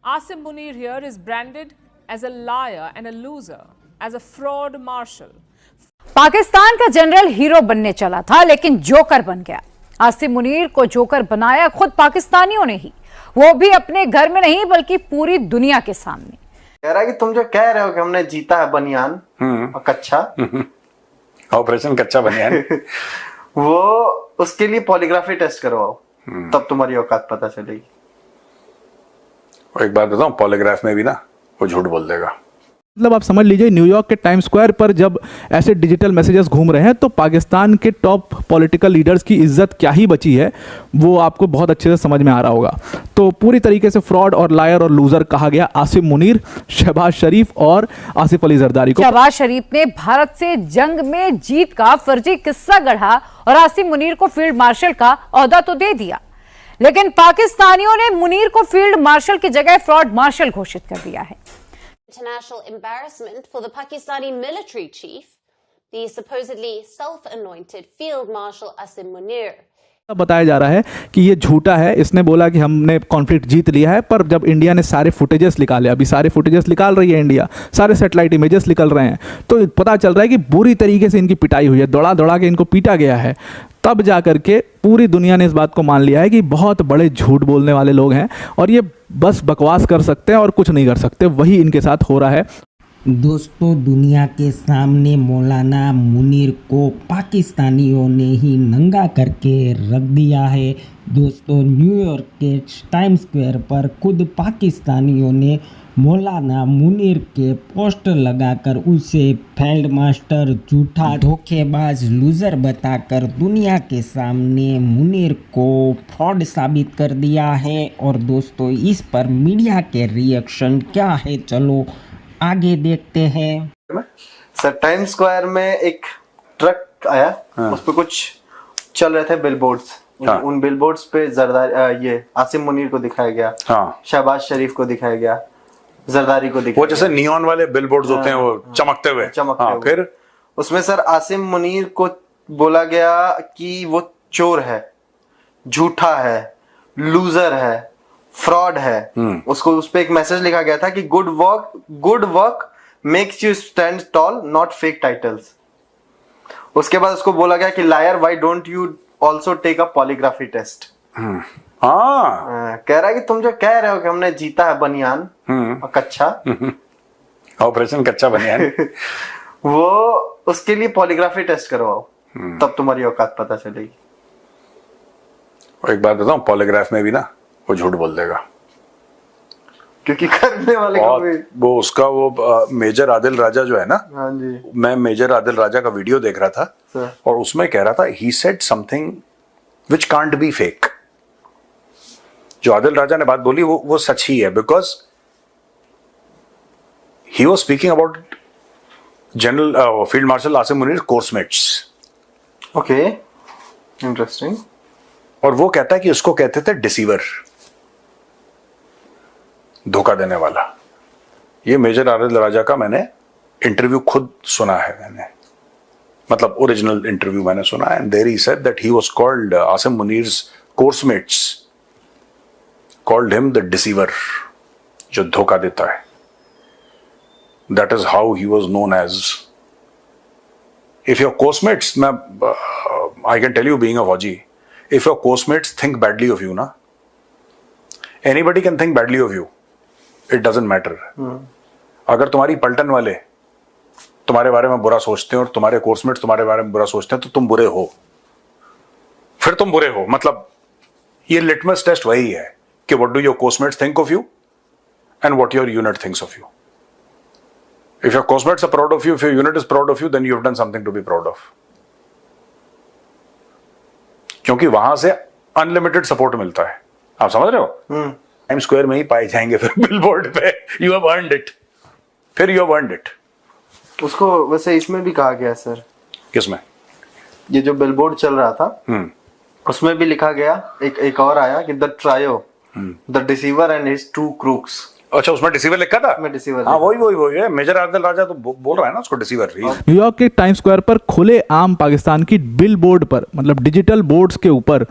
Asim Munir here is branded as a liar and a loser, as a fraud marshal. Pakistan का general hero बनने चला था लेकिन joker बन गया। आसिम मुनीर को जोकर बनाया खुद पाकिस्तानियों ने ही, वो भी अपने घर में नहीं बल्कि पूरी दुनिया के सामने। कह रहा है कि तुम जो कह रहे हो कि हमने जीता है बनियान और कच्चा ऑपरेशन कच्चा बनियान वो उसके लिए पॉलीग्राफी टेस्ट करवाओ, तब तुम्हारी औकात पता चलेगी। और एक बात बताऊं, पॉलीग्राफ में भी ना वो झूठ बोल देगा। मतलब आप समझ लीजिए न्यूयॉर्क के टाइम स्क्वायर पर जब ऐसे डिजिटल मैसेजेस घूम रहे हैं तो पाकिस्तान के टॉप पॉलिटिकल लीडर्स की इज्जत क्या ही बची है वो आपको बहुत अच्छे से समझ में आ रहा होगा। तो पूरी तरीके से फ्रॉड और लायर और लूजर कहा गया आसिम मुनीर, शहबाज शरीफ और आसिफ अली जरदारी को। शहबाज शरीफ ने भारत से जंग में जीत का फर्जी किस्सा गढ़ा और आसिम मुनीर को फील्ड मार्शल का ओहदा तो दे दिया, लेकिन पाकिस्तानियों ने मुनीर को फील्ड मार्शल की जगह फ्रॉड मार्शल घोषित कर दिया है। International embarrassment for the Pakistani military chief, the supposedly self-anointed Field Marshal Asim Munir. बताया जा रहा है कि ये झूठा है। इसने बोला कि हमने कॉन्फ्लिक्ट जीत लिया है, पर जब इंडिया ने सारे फुटेजेस निकाले, अभी सारे फुटेजेस निकाल रही है इंडिया, सारे सैटेलाइट इमेजेस निकल रहे हैं, तो पता चल रहा है कि बुरी तरीके से इनकी पिटाई हुई है, दौड़ा दौड़ा के इनको पीटा गया है। तब जा करके पूरी दुनिया ने इस बात को मान लिया है कि बहुत बड़े झूठ बोलने वाले लोग हैं और ये बस बकवास कर सकते हैं और कुछ नहीं कर सकते, वही इनके साथ हो रहा है। दोस्तों, दुनिया के सामने मौलाना मुनीर को पाकिस्तानियों ने ही नंगा करके रख दिया है। दोस्तों, न्यूयॉर्क के टाइम स्क्वायर पर खुद पाकिस्तानियों ने मौलाना मुनीर के पोस्टर लगाकर उसे फील्ड मास्टर, झूठा, धोखेबाज, लूजर बताकर दुनिया के सामने मुनीर को फ्रॉड साबित कर दिया है। और दोस्तों, इस पर मीडिया के रिएक्शन क्या है, चलो आगे देखते हैं। सर, टाइम स्क्वायर में एक ट्रक आया, उस पे कुछ चल रहे थे बिलबोर्ड्स। उन बिलबोर्ड्स पे जरदारी, ये आसिम मुनीर को दिखाया गया, शहबाज शरीफ को दिखाया गया, जरदारी को दिखाया, वो जैसे नियॉन वाले बिलबोर्ड्स होते हैं, वो चमकते हुए। फिर उसमें सर आसिम मुनीर को बोला गया कि वो चोर है, झूठा है, लूजर है, फ्रॉड है। उसको उस पे एक मैसेज लिखा गया था कि good work makes you stand tall, not fake titles. उसके बाद उसको बोला गया कि liar, why don't you also take a polygraphy test. कह रहा है कि तुम जो कह रहे हो कि हमने जीता है बनियान और कच्चा ऑपरेशन कच्चा बनियान वो उसके लिए पॉलीग्राफी टेस्ट करवाओ, तब तुम्हारी औकात पता चलेगी। और एक बात बताऊं, पॉलीग्राफ में भी ना वो झूठ बोल देगा, क्योंकि करने वाले को भी वो उसका वो मेजर आदिल राजा जो है ना, हाँ जी, मैं मेजर आदिल राजा का वीडियो देख रहा था और उसमें कह रहा था he said something which can't be fake. जो आदिल राजा ने बात बोली वो सच ही है, because he was speaking about general field marshal Asim Munir coursemates. Okay, interesting. और वो कहता है कि उसको कहते थे डिसीवर, धोखा देने वाला। ये मेजर आदिल राजा का मैंने इंटरव्यू खुद सुना है, मैंने मतलब ओरिजिनल इंटरव्यू मैंने सुना है, and there he said that he was called Asim Munir's coursemates called him the deceiver, जो धोखा देता है। That is how he was known as. If your course-mates, I can tell you being a Fauji, if your course-mates think badly of you, na, anybody can think badly of you. It doesn't matter. अगर तुम्हारी पलटन वाले तुम्हारे बारे में बुरा सोचते हैं और तुम्हारे कोर्समेट्स तुम्हारे बारे में बुरा सोचते हैं तो तुम बुरे हो, फिर तुम बुरे हो। मतलब ये लिटमस टेस्ट वही है कि what do your course-mates think of you and what your unit thinks of you. If your course-mates are proud of you, if your unit is proud of you, then you have done something to be proud of. क्योंकि वहां से unlimited support मिलता है, आप समझ रहे हो। Time square में ही पाए जाएंगे फिर बिलबोर्ड पे, you have earned it, फिर you have earned it. उसको वैसे इसमें भी कहा गया सर। किसमें? ये जो बिलबोर्ड चल रहा था उसमें भी लिखा गया, एक और आया कि the trio, the deceiver and his two crooks. अच्छा, उसमें डिसीवर लिखा था? मैं डिसीवर हाँ, वही है। मेजर आदिल राजा तो बोल रहा है ना उसको डिसीवर। न्यूयॉर्क के टाइम स्क्वायर पर खुले आम पाकिस्तान की बिल बोर्ड पर, मतलब डिजिटल बोर्ड्स के ऊपर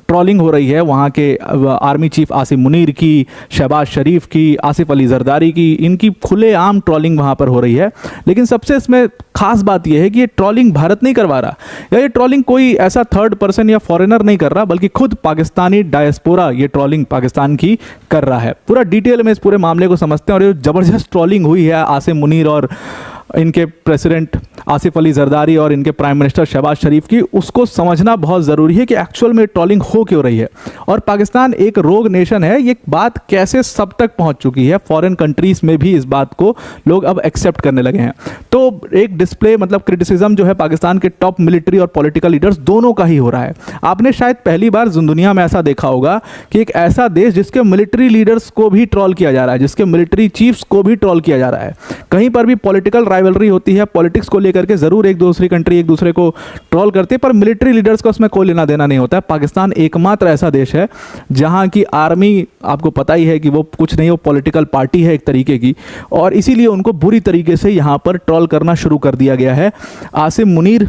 ट्रोलिंग हो रही है वहाँ के आर्मी चीफ आसिम मुनीर की, शहबाज शरीफ की, आसिफ अली जरदारी की। इनकी खुले आम ट्रोलिंग वहाँ पर हो रही है। लेकिन सबसे इसमें खास बात यह है कि ये ट्रोलिंग भारत नहीं करवा रहा, या ये ट्रोलिंग कोई ऐसा थर्ड पर्सन या फॉरेनर नहीं कर रहा, बल्कि खुद पाकिस्तानी डायस्पोरा ये ट्रोलिंग पाकिस्तान की कर रहा है। पूरा डिटेल में इस पूरे मामले को समझते हैं। और ये जबरदस्त ट्रोलिंग हुई है आसिम मुनीर और इनके प्रेसिडेंट आसिफ अली जरदारी और इनके प्राइम मिनिस्टर शहबाज शरीफ की, उसको समझना बहुत ज़रूरी है कि एक्चुअल में ट्रोलिंग हो क्यों रही है। और पाकिस्तान एक रोग नेशन है, ये बात कैसे सब तक पहुंच चुकी है, फॉरेन कंट्रीज़ में भी इस बात को लोग अब एक्सेप्ट करने लगे हैं। तो एक डिस्प्ले, मतलब क्रिटिसिज्म जो है पाकिस्तान के टॉप मिलिट्री और पॉलिटिकल लीडर्स दोनों का ही हो रहा है। आपने शायद पहली बार दुनिया में ऐसा देखा होगा कि एक ऐसा देश जिसके मिलिट्री लीडर्स को भी ट्रोल किया जा रहा है, जिसके मिलिट्री चीफ्स को भी ट्रोल किया जा रहा है। कहीं पर भी पॉलिटिकल राइवलरी होती है, पॉलिटिक्स को लेकर के जरूर एक दूसरी कंट्री एक दूसरे को ट्रोल करती है, पर मिलिट्री लीडर्स का उसमें कोई लेना देना नहीं होता है। पाकिस्तान एकमात्र ऐसा देश है जहां की आर्मी, आपको पता ही है कि वो कुछ नहीं, वो पॉलिटिकल पार्टी है एक तरीके की, और इसीलिए उनको बुरी तरीके से यहां पर ट्रोल करना शुरू कर दिया गया है। आसिम मुनीर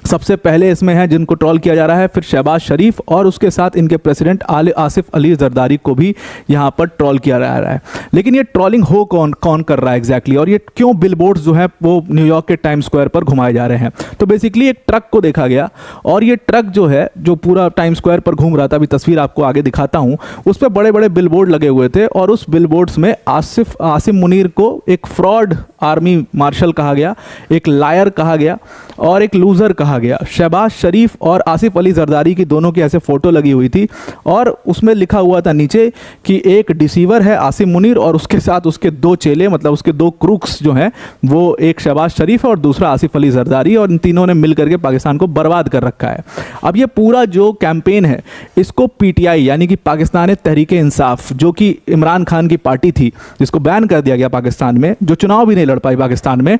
सबसे पहले इसमें है जिनको ट्रोल किया जा रहा है, फिर शहबाज शरीफ और उसके साथ इनके प्रेसिडेंट आसिफ अली जरदारी को भी यहाँ पर ट्रोल किया जा रहा है। लेकिन ये ट्रोलिंग हो कौन कर रहा है एग्जैक्टली, और ये क्यों बिलबोर्ड्स जो है वो न्यूयॉर्क के टाइम स्क्वायर पर घुमाए जा रहे हैं? तो बेसिकली एक ट्रक को देखा गया, और ये ट्रक जो है जो पूरा टाइम स्क्वायर पर घूम रहा था, अभी तस्वीर आपको आगे दिखाता हूँ, उस पर बड़े बड़े बिलबोर्ड लगे हुए थे, और उस बिलबोर्ड्स में आसिम मुनीर को एक फ्रॉड आर्मी मार्शल कहा गया, एक लायर कहा गया और एक लूजर कहा गया। शहबाज शरीफ और आसिफ अली जरदारी की दोनों की ऐसे फोटो लगी हुई थी, और उसमें लिखा हुआ था नीचे कि एक डिसीवर है आसिम मुनीर और उसके साथ उसके दो चेले, मतलब उसके दो क्रूक्स जो हैं, वो एक शहबाज शरीफ है और दूसरा आसिफ अली जरदारी, और इन तीनों ने मिलकर के पाकिस्तान को बर्बाद कर रखा है। अब ये पूरा जो कैंपेन है, इसको पीटीआई यानी कि पाकिस्तान तहरीक इंसाफ, जो कि इमरान खान की पार्टी थी, जिसको बैन कर दिया गया पाकिस्तान में, जो चुनाव भी नहीं लड़ पाई पाकिस्तान में,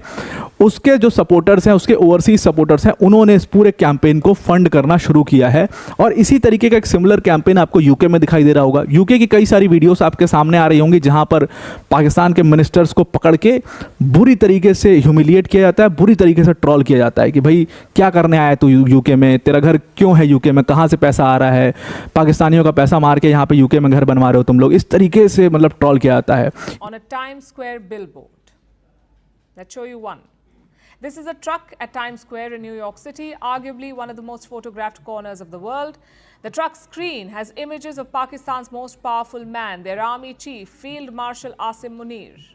उसके जो सपोर्टर्स हैं, उसके ओवरसीज सपोर्टर्स हैं, उन्होंने इस पूरे कैंपेन को फंड करना शुरू किया है। और इसी तरीके का एक सिमिलर कैंपेन आपको यूके में दिखाई दे रहा होगा। यूके की कई सारी वीडियोस आपके सामने आ रही होंगी जहां पर पाकिस्तान के मिनिस्टर्स को पकड़ के बुरी तरीके से ह्यूमिलिएट किया जाता है, बुरी तरीके से ट्रोल किया जाता है कि भाई क्या करने आया तू यूके में, तेरा घर क्यों है यूके में, कहाँ से पैसा आ रहा है, पाकिस्तानियों का पैसा मार के यहाँ पे यूके में घर बनवा रहे हो तुम लोग, इस तरीके से मतलब ट्रोल किया जाता है। On a Times Square billboard. Let's show you one. This is a truck at Times Square in New York City, arguably one of the most photographed corners of the world. The truck's screen has images of Pakistan's most powerful man, their army chief, Field Marshal Asim Munir.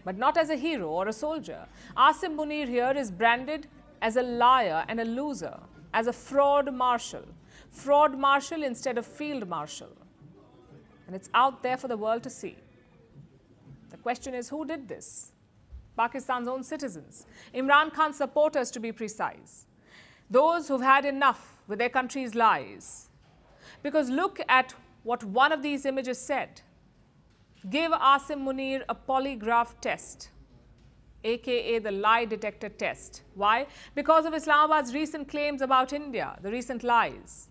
But not as a hero or a soldier. Asim Munir here is branded as a liar and a loser, as a fraud marshal. Fraud marshal instead of field marshal. And it's out there for the world to see. The question is, who did this? Pakistan's own citizens. Imran Khan's supporters, to be precise. Those who've had enough with their country's lies. Because look at what one of these images said. Give Asim Munir a polygraph test, aka the lie detector test. Why? Because of Islamabad's recent claims about India, the recent lies.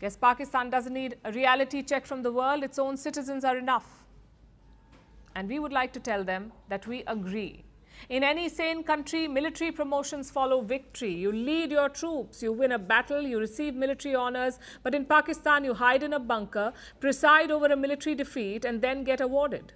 Guess Pakistan doesn't need a reality check from the world, its own citizens are enough. And we would like to tell them that we agree. In any sane country, military promotions follow victory. You lead your troops, you win a battle, you receive military honors. But in Pakistan, you hide in a bunker, preside over a military defeat, and then get awarded.